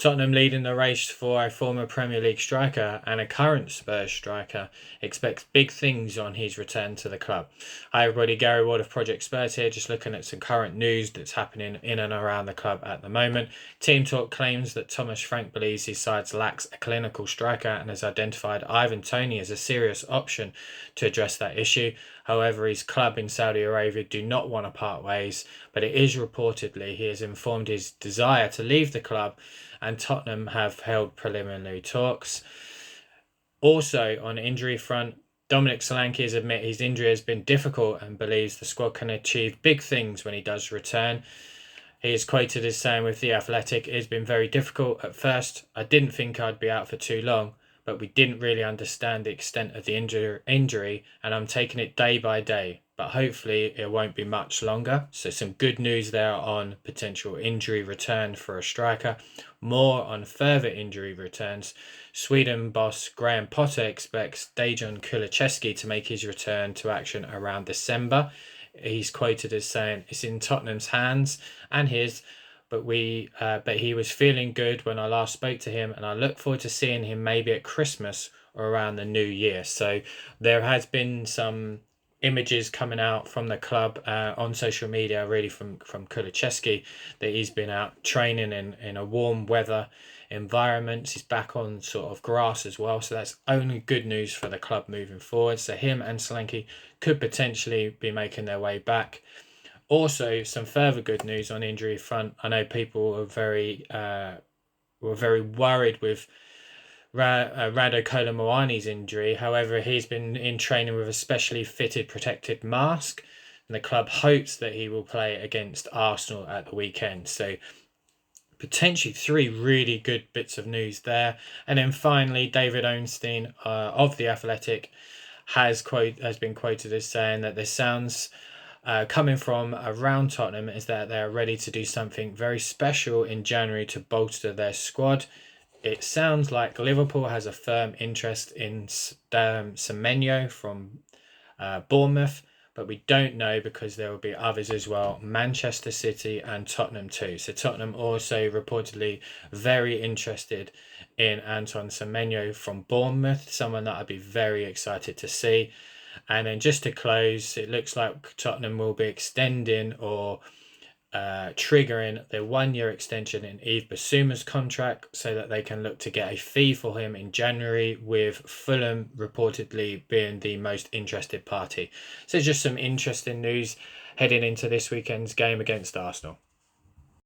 Tottenham leading the race for a former Premier League striker and a current Spurs striker expects big things on his return to the club. Hi everybody, Gary Ward of Project Spurs here, just looking at some current news that's happening in and around the club at the moment. Team Talk claims that Thomas Frank believes his side lacks a clinical striker and has identified Ivan Toney as a serious option to address that issue. However, his club in Saudi Arabia do not want to part ways, but it is reportedly he has informed his desire to leave the club, and Tottenham have held preliminary talks. Also, on injury front, Dominic Solanke has admitted his injury has been difficult and believes the squad can achieve big things when he does return. He is quoted as saying with The Athletic, "It has been very difficult at first. I didn't think I'd be out for too long, but we didn't really understand the extent of the injury, and I'm taking it day by day. But hopefully it won't be much longer." So some good news there on potential injury return for a striker. More on further injury returns. Sweden boss Graham Potter expects Dejan Kulusevski to make his return to action around December. He's quoted as saying, "It's in Tottenham's hands and his, but he was feeling good when I last spoke to him, and I look forward to seeing him maybe at Christmas or around the new year." So there has been some images coming out from the club on social media, really from Kulusevski, that he's been out training in a warm weather environment. He's back on sort of grass as well, so that's only good news for the club moving forward. So him and Solanke could potentially be making their way back. Also, some further good news on injury front. I know people are were very worried with Rado Kolomoani's injury. However, he's been in training with a specially fitted protected mask, and the club hopes that he will play against Arsenal at the weekend. So potentially three really good bits of news there. And then finally, David Ornstein of The Athletic has been quoted as saying that the sounds coming from around Tottenham is that they're ready to do something very special in January to bolster their squad. It sounds like Liverpool has a firm interest in Semenyo from Bournemouth, but we don't know because there will be others as well, Manchester City and Tottenham too. So Tottenham also reportedly very interested in Anton Semenyo from Bournemouth, someone that I'd be very excited to see. And then just to close, it looks like Tottenham will be extending or triggering their 1-year extension in Yves Bissouma's contract so that they can look to get a fee for him in January, with Fulham reportedly being the most interested party. So just some interesting news heading into this weekend's game against Arsenal.